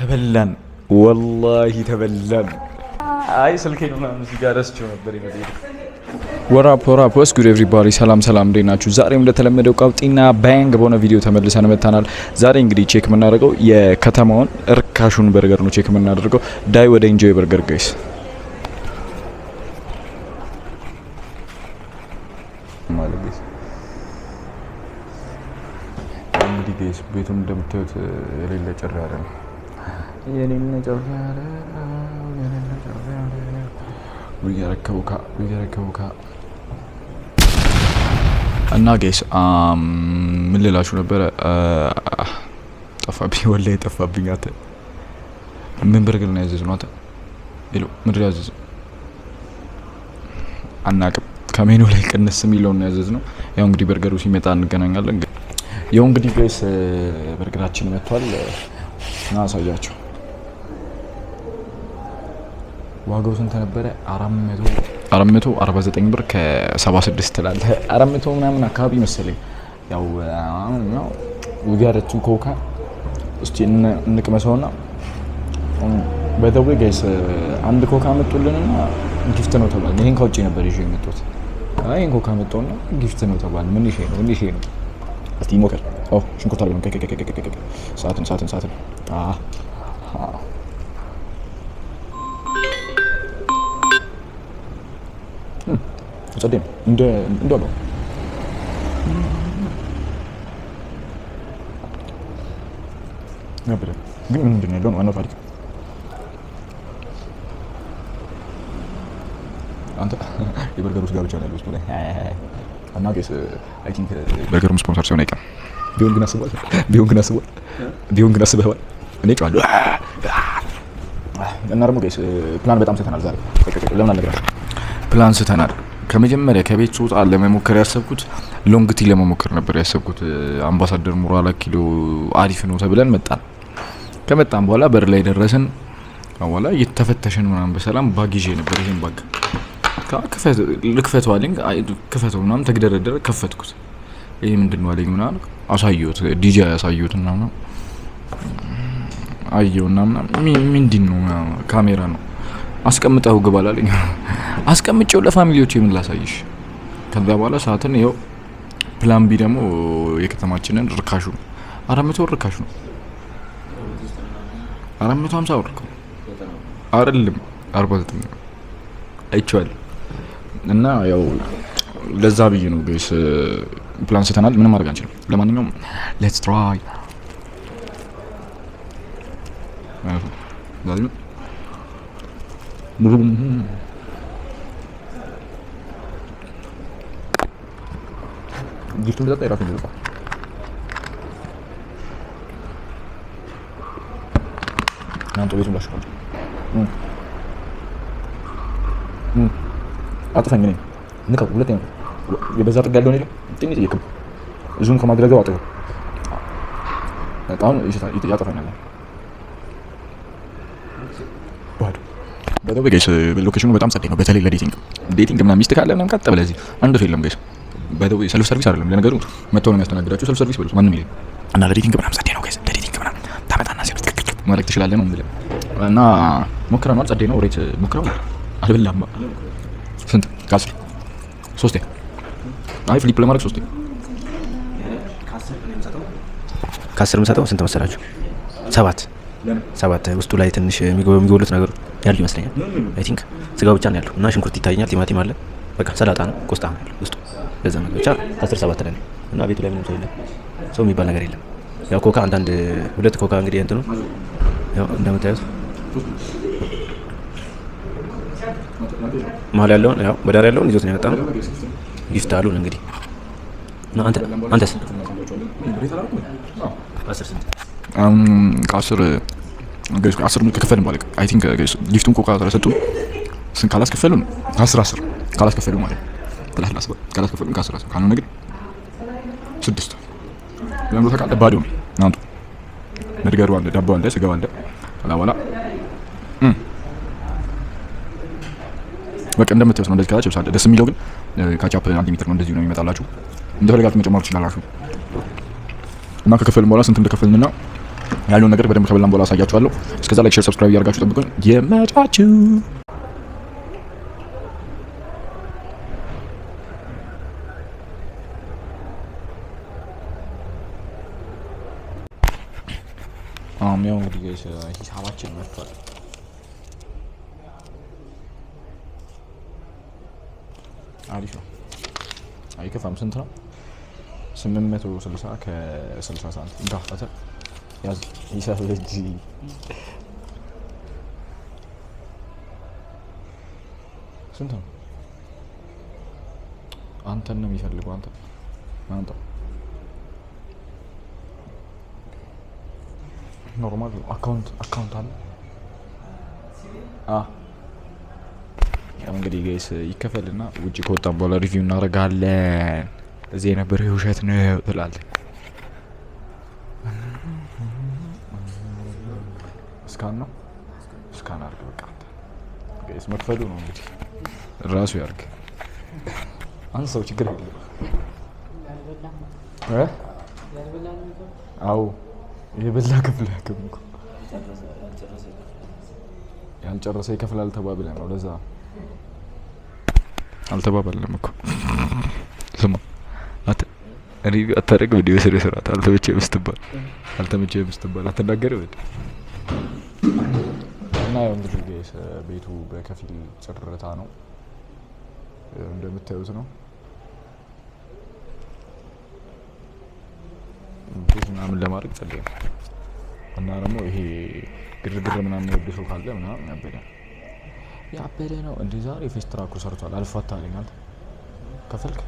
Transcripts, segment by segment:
ተበላን ወላሂ ተበላን። አይ ስልኬን ምናምን እዚህ ጋር ረስቼው ነበር ይመጣ ወራፕ ወስ ጉድ ኤቭሪባዲ ሰላም እንዴት ናችሁ? ዛሬም እንደተለመደው ቃውጢና ባንግ በሆነ ቪዲዮ ተመልሰን መጥተናል። ዛሬ እንግዲህ ቼክ የምናደርገው የከተማውን እርካሹን በርገር ነው ቼክ የምናደርገው። ዳይ ወደ ኢንጆይ በርገር ጋይስ። እንግዲህ ጋይስ ቤቱን እንደምታዩት የሌለ ጭር ያለ ነው። የሌለ ጭር ያለ ወያረከቡካ እና ጋይስ ምን ልላችሁ ነበረ? ጠፋብኝ ወላሂ ጠፋብኝ። አንተ ምን በርገር ነው ያዘዝነው? አንተ ሄሎ ምንድን ያዘዝነው አናውቅም። ከሜኑ ላይ ቀነስ የሚለውን ነው ያዘዝነው። ያው እንግዲህ በርገሩ ሲመጣ እንገናኛለን። ያው እንግዲህ ጋይስ በርገራችን መጥቷል። ና አሳያችሁ። ዋጋው ስንት ነበረ? 449 ብር ከ76 ትላለህ። 400 ምናምን አካባቢ መሰለኝ። ያው ነው ወጋረቱ ኮካ እስቲ እንቅመሰውና በደዌ ጋይስ አንድ ኮካ መጥቶልንና ጊፍት ነው ተባለ። ይሄን ከውጪ ነበር ይዤ የመጣሁት። ይሄን ኮካ መጥቶና ጊፍት ነው ተባለ። ምን ይሄ ነው እስቲ ሞከር። ሽንኩርት አለ ሳትን ጸደም እንደው ነበር ግን ምንድን ነው ያለው? ዋናው ታሪክ አንተ የበርገሩ ስጋ ብቻ ነው ያለው ውስጥ ላይ እና ጋይስ አይ ቲንክ በርገሩም ስፖንሰር ሲሆን አይቀርም። ቢሆን ግን አስበዋል። እኔ ጫዋለሁ እና ደግሞ ጋይስ ፕላን በጣም ስተናል ዛሬ። ለምን አልነግራችሁ? ፕላን ስተናል። ከመጀመሪያ ከቤት ስወጣ ለመሞከር ያሰብኩት ሎንግቲ ለመሞከር ነበር ያሰብኩት። አምባሳደር ሙራላ ኪሎ አሪፍ ነው ተብለን መጣን። ከመጣን በኋላ በር ላይ ደረስን። በኋላ እየተፈተሽን ምናምን በሰላም ባግ ይዤ ነበር። ይሄን ባግ ልክፈተው አለኝ። ክፈተው ምናምን ተግደረደረ። ከፈትኩት። ይሄ ምንድን ነው አለኝ ምናምን አሳየሁት። ዲጂ ያሳየሁት እና ምናምን አየውና ምናምን ምንድን ነው ካሜራ ነው አስቀምጠው ግባል አለኝ። አስቀምጬው ለፋሚሊዎቼ ምን ላሳይሽ? ከዛ በኋላ ሰዓትን ይኸው ፕላን ቢ ደግሞ የከተማችንን ርካሹ 400 ብር ርካሹ ነው። 450 ብር አይደለም 49 አይቼዋለሁ። እና ያው ለዛ ብዬ ነው ጋይስ ፕላን ስተናል። ምንም ማድረግ አንችልም። ለማንኛውም ሌትስ ትራይ ጊፍቱን በጣም ይራፍ ነው። ናንተ ቤቱን ላሽቀው አጥፈኝ ነኝ ንቀው ሁለተኛ የበዛ ጥግ ያለው ነው። ጥንት ይከም ዙም ከማድረጋው አጥፈው በጣም ያጠፋኛል። ባዶ በጋይስ ሎኬሽኑ በጣም ጸዴ ነው። በተለይ ለዴቲንግ ምናምን ሚስት ካለ ምናምን ቀጥ ብለህ እዚህ አንድ ሰው የለም ጋይስ። ባዶ ሰልፍ ሰርቪስ አይደለም ለነገሩ መጥተው ነው የሚያስተናግዳችሁ። ሰልፍ ሰርቪስ ብለው ማንንም ይሄ እና ለዴቲንግ ምናምን ጸዴ ነው ጋይስ። ለዴቲንግ ምናምን ታመጣና ሲል ማድረግ ትችላለህ ነው የምልህ። እና ሞክረናል። ጸዴ ነው። ሬት ሞክረው አልበላም። ስንት ከ10 3 አይ ፍሊፕ ለማድረግ 3 ከ10 የምሰጠው ስንት መሰላችሁ? 7 ውስጡ ላይ ትንሽ የሚጎሉት ነገሩ ያሉ ይመስለኛል። አይ ቲንክ ስጋው ብቻ ነው ያለው እና ሽንኩርት ይታየኛል፣ ቲማቲም አለ፣ በቃ ሰላጣ ነው፣ ቆስጣ ነው ያለው ውስጡ። ለዛ ነው ብቻ 17 ላይ ነው እና ቤቱ ላይ ምንም ሰው የለም። ሰው የሚባል ነገር የለም። ያው ኮካ አንዳንድ 2 ኮካ እንግዲህ እንትኑ ያው እንደምታዩት መሀል ያለውን ያው በዳር ያለውን ይዞት ነው የመጣው። ጊፍት አሉን እንግዲህ እና አንተስ 10 ስንት ከ10 ከከፈልን ማለት አይ ቲንክ ጊፍቱን ኮካ ስለሰጡን ስን ካላስከፈሉን 10 ካላስከፈሉ ማለት ካላስከፈሉን ከ10 ካልሆነ ግን 6 ለምን ተቃለ ባዶ ነው። ናንቱ በርገሩ አለ፣ ዳቦ አለ፣ ስጋው አለ። አላዋላ በቃ እንደምታዩት ነው። እንደዚህ ካቻፕ ችብስ አለ። ደስ የሚለው ግን ካቻፕ አንሊሚትድ ነው። እንደዚህ ነው የሚመጣላችሁ። እንደፈለጋችሁ መጨመር ትችላላችሁ። እና ከከፈልን በኋላ ስንት እንደከፈልንና ያለውን ነገር በደንብ ከበላን በኋላ አሳያችኋለሁ። እስከዛ ላይክ፣ ሼር፣ ሰብስክራይብ እያደረጋችሁ ጠብቁኝ። የመጫችሁ ያው እንግዲህ ሂሳባችን መጥቷል። አሪፍ ነው፣ አይከፋም። ስንት ነው? 860 ከ60 ሳንቲም እንዳፈተ ያዝ ሂሳብ ለጂ ስንት ነው? አንተን ነው የሚፈልገው። አንተ ኖርማል አካውንት አለ። ያው እንግዲህ ጋይስ ይከፈልና ውጪ ከወጣን በኋላ ሪቪው እናደርጋለን። እዚህ የነበረው የውሸት ነው ትላለህ። እስካን አድርግ በቃ ጋይስ። መክፈሉ ነው እንግዲህ ራሱ ያርግ። አንድ ሰው ችግር የለም። አዎ የበላ ክፍል ያክም እኮ ያልጨረሰ ይከፍላል ተባብለን ነው። ለዛ አልተባባልንም እኮ። ስማ ሪቪው አታደርግ ቪዲዮ ስራት አልተመቸህም ስትባል አትናገርም እና ያው እንግዲህ ቤቱ በከፊል ጭርታ ነው እንደምታዩት ነው። ቤት ምናምን ለማድረግ ጸልይ እና ደግሞ ይሄ ግርግር ምናምን ወደ ሰው ካለ ምናምን ያበደ ነው። እንደ ዛሬ ፌስትራኩ ሰርቷል። አልፋታልኝ አንተ ከፈልክ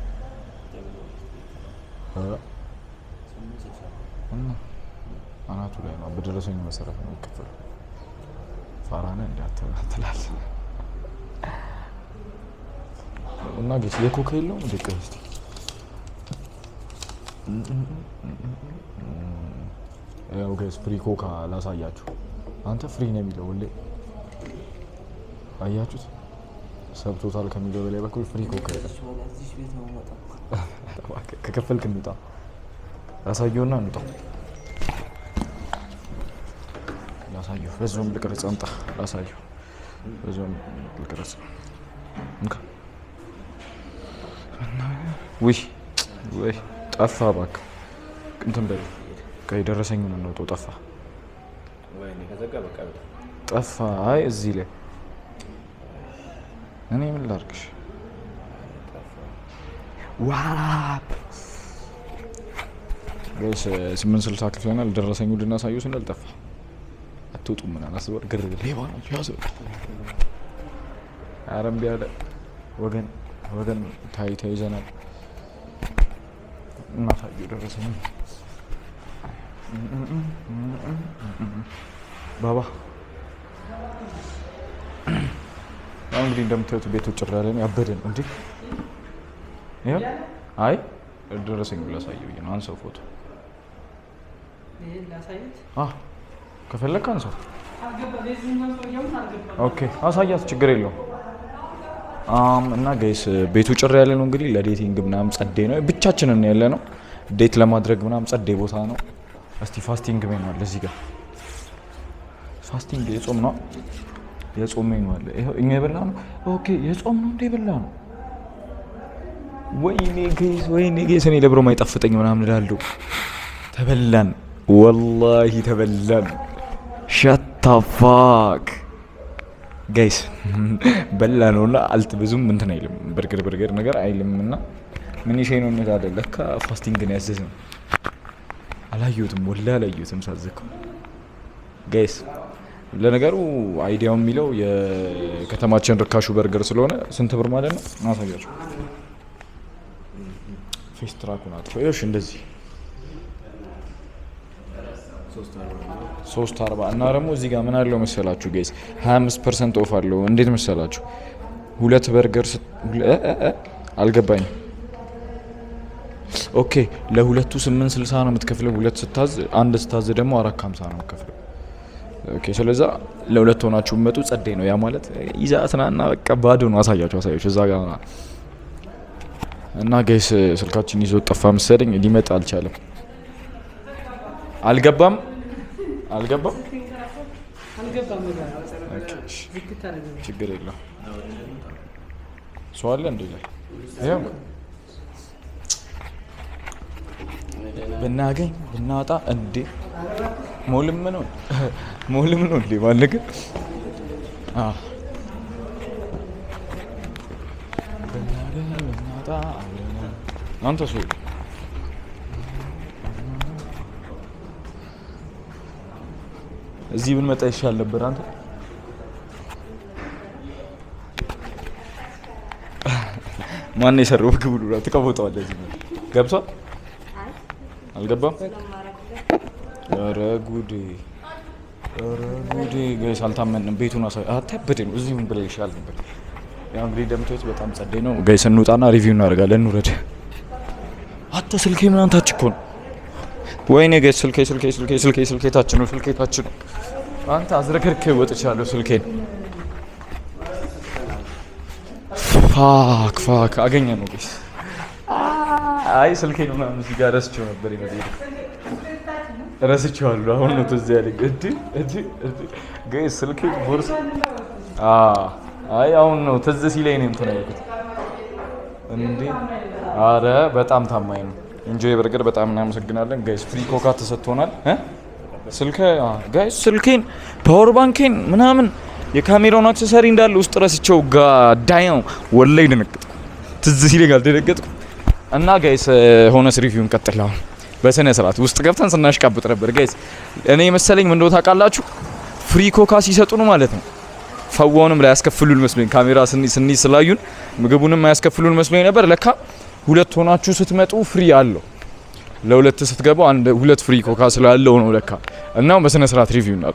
እና አናቱ ላይ ነው በደረሰኝ መሰረት ነው የሚከፈለው። ፋራነ እንዳትላል እና ጌስ የኮካ የለውም እንደ ቀስቲ ያው ጌስ ፍሪ ኮካ ላሳያችሁ። አንተ ፍሪ ነው የሚለው ሁሌ አያችሁት? ሰብቶታል ከሚለው በላይ በኩል ፍሪ ኮካ ከከፈልክ እንውጣ። ያሳየውና እንውጣ። ያሳየው በዛውም ልቀረጽ። አምጣ ያሳየው በዛውም ልቀረጽ። እንካ ወይ ጠፋ እባክህ። እንትን በል ከደረሰኝን እንውጣው። ጠፋ። አይ እዚህ ላይ እኔ ምን ላድርግሽ? ዋፕ ጋይስ 860 ክፍለናል። ደረሰኝ እንድናሳየው ስንል ጠፋ። አትወጡም ምናምን አስበው ግርግር ሌባ ነው ያዘው። አረም ቢያለ ወገን ተይዘናል። እናሳየው ደረሰኝ ባባ። አሁን እንግዲህ እንደምታዩት ቤቱ ጭር ያለ ነው። ያበደ ነው እንዴ! ይሄ አይ ደረሰኝ ላሳየው ነው። አንሳው ፎቶ ከፈለክ አንሳው። ኦኬ አሳያት፣ ችግር የለውም። እና ጋይስ ቤቱ ጭር ያለ ነው። እንግዲህ ለዴቲንግ ምናምን ጸዴ ነው። ብቻችንን ያለ ነው። ዴት ለማድረግ ምናምን ጸዴ ቦታ ነው። እስቲ ፋስቲንግ ሜኑ አለ እዚህ ጋር። ፋስቲንግ የጾም ነው። የጾም ሜኑ አለ። ይሄው እኛ የበላ ነው። ኦኬ የጾም ነው እንዴ? የበላ ነው። ወይኔ ጌስ እኔ ለብሮ ማይጣፍጠኝ ምናምን እላለሁ። ተበላን፣ ወላሂ ተበላን። ሸታፋክ ጋይስ በላ ነውና አልት ብዙም እንትን አይልም። በርገር ነገር አይልም። እና ምን ይሄ ነው እንዴ? አይደለ ለካ ፋስቲንግ ነው ያዘዝነው። አላየሁትም፣ ወላሂ አላየሁትም ሳዘከው ጋይስ። ለነገሩ አይዲያው የሚለው የከተማችን ርካሹ በርገር ስለሆነ ስንት ብር ማለት ነው? ማሳያችሁ ፌስትራኩን አጥፎ እሺ፣ እንደዚህ 340 እና ደግሞ እዚህ ጋር ምን አለው መሰላችሁ ጋይስ 25% ኦፍ አለው። እንዴት መሰላችሁ? ሁለት በርገር አልገባኝም። ኦኬ ለሁለቱ 860 ነው የምትከፍለው። ሁለት ስታዝ አንድ ስታዝ ደግሞ 450 ነው የምትከፍለው። ኦኬ ስለዛ ለሁለት ሆናችሁ መጡ ጸዴ ነው። ያ ማለት ይዛትና በቃ ባዶ ነው። አሳያችሁ እዛ ጋር እና ጋይስ ስልካችን ይዞ ጠፋ መሰለኝ። ሊመጣ አልቻለም። አልገባም አልገባም ችግር የለውም። ሰው አለ እንዴ? ያው ብናገኝ ብናወጣ እንዴ ሞልም ነው እንዴ ማለት ግን ብናገኝ ብናወጣ አንተ ሰው እዚህ ብንመጣ ይሻል ነበር። አንተ ማን የሰራው ግብሉ ነው? ተቀበጣው እዚህ ገብቷል አልገባም? ኧረ ጉዴ ጋይስ አልታመንም። ቤቱን አታበደ ነው። እዚሁ ምን ብለህ ይሻል ነበር። ያው እንግዲህ እንደምታዩት በጣም ጸደይ ነው ጋይስ። እንውጣና ሪቪው እናደርጋለን። እንውረድ። አታ ስልኬ ምን አንታች እኮ ነው። ወይኔ ጋይስ ስልኬ ታች ነው። አንተ አዝረከርከ ወጥቻለሁ ስልኬን። ፋክ አገኘ ነው ጋይስ። አይ ስልኬን ምናምን እዚህ ጋር ረስቼው ነበር ረስቼዋለሁ። አሁን ነው ትዝ ያለኝ። ጋይስ ስልኬ ቦርሳ አይ አሁን ነው ትዝ ሲለኝ ነው እንትን ያልኩት እንዴ። አረ በጣም ታማኝ ነው። ኢንጆይ በርገር በጣም እናመሰግናለን ጋይስ። ፍሪ ኮካ ተሰጥቶናል። ጋይስ ስልኬን ፓወር ባንኬን ምናምን የካሜራውን አክሰሰሪ እንዳለ ውስጥ ረስቼው ጋዳያው ወላይ ደነገጥኩ። ትዝ ሲለኝ አልደነገጥኩ እና ጋይስ ሆነስ ሪቪውን ቀጥላው በስነ ስርዓት ውስጥ ገብተን ስናሽቃብጥ ነበር ጋይስ። እኔ መሰለኝ ምን እንደው ታውቃላችሁ ፍሪ ኮካ ሲሰጡን ማለት ነው ፈዋውንም ላይ ያስከፍሉን መስሎኝ ካሜራ ስንይ ስላዩን ምግቡንም ያስከፍሉን መስሎኝ ነበር። ለካ ሁለት ሆናችሁ ስትመጡ ፍሪ አለው። ለሁለት ስትገቡ ሁለት ፍሪ ኮካ ስላለው ነው ለካ። እናው በስነ ስርዓት ሪቪው ነው።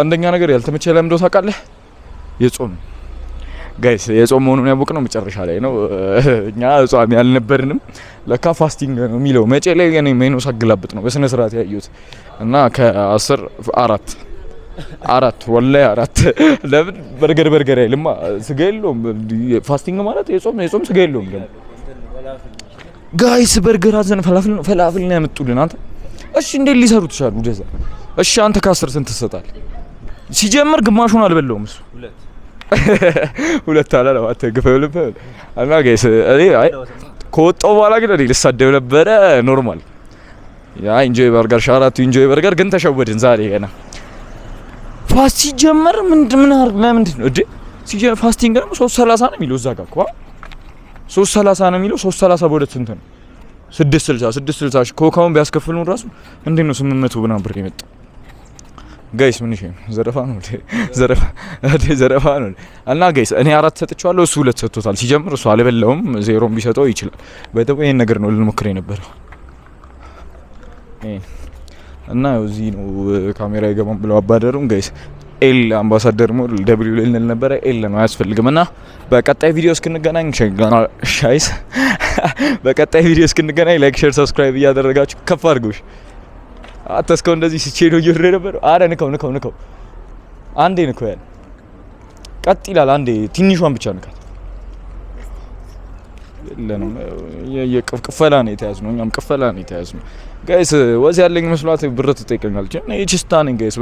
አንደኛ ነገር ያልተመቸ ለምዶ ታውቃለህ የጾም ጋይስ የጾም መሆኑን ያወቅነው መጨረሻ ላይ ነው። እኛ ጾም ያልነበርንም ለካ ፋስቲንግ ነው የሚለው መጨ ላይ እኔ ሜኑስ አገላብጥ ነው በስነ ስርዓት ያዩት እና ከ10 4 ወላሂ 4 ለምን በርገር አይልማ ስጋ የለውም። ፋስቲንግ ማለት የጾም ስጋ የለውም ደግሞ ጋይስ። በርገር አዘን ፈላፍል ነው ያመጡልን። አንተ እሺ እንዴት ሊሰሩት ይችላሉ እንደዛ? እሺ አንተ ከ10 ስንት ትሰጣለህ? ሲጀምር ግማሹን አልበላውም እሱ ሁለት አላለው አትገፈው ልበል እና ጋይስ አይ ከወጣው በኋላ ግን እኔ ልሳደብ ነበረ። ኖርማል ያ ኢንጆይ በርገር ሻራቱ ኢንጆይ በርገር ግን ተሸወድን ዛሬ ገና ፋስት ሲጀመር ምንድን ነው እዴ? ሲጀመር ፋስቲንግ ደግሞ 330 ነው የሚለው እዛ ጋር እኮ 330 ነው የሚለው 330 በሁለት ስንት ነው? 660 ኮካውን ቢያስከፍሉን ራሱ እንዴት ነው 800 ምናምን ብር የመጣው? ጋይስ ምን ይሄ ዘረፋ ነው እና ጋይስ እኔ 4 ሰጥቻለሁ እሱ 2 ሰጥቶታል። ሲጀምር እሱ አልበላውም ዜሮም ቢሰጠው ይችላል። በተው ይሄን ነገር ነው ልንሞክር የነበረው እና እዚህ ነው ካሜራ ይገባም ብለው አባደሩም ጋይስ። ኤል አምባሳደር ሞል ደብሊው ልንል ነበረ። ኤል ነው አያስፈልግምና በቀጣይ ቪዲዮ እስክንገናኝ ሻይስ በቀጣይ ቪዲዮ እስክንገናኝ ላይክ ሼር ሰብስክራይብ እያደረጋችሁ ከፍ አድርጉሽ። አተስከው እንደዚህ ሲቼዶ ይወረ ነበር። አረ ንከው አንዴ ንከው ያለ ቀጥ ይላል። አንዴ ትንሿን ብቻ ንካት። ለነም የቅፍቀፈላ ነው የተያዝነው። እኛም ቅፈላ ነው የተያዝነው ጋይስ። ወዝ ያለኝ መስሏት ብር ትጠይቀኛለች። እኔ ቺስታ ነኝ ጋይስ።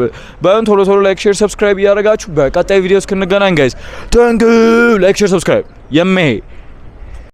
ባይሆን ቶሎ ላይክ ሼር ሰብስክራይብ እያደረጋችሁ በቀጣይ ቪዲዮ እስክንገናኝ ጋይስ ታንክ ዩ። ላይክ ሼር ሰብስክራይብ የመሄ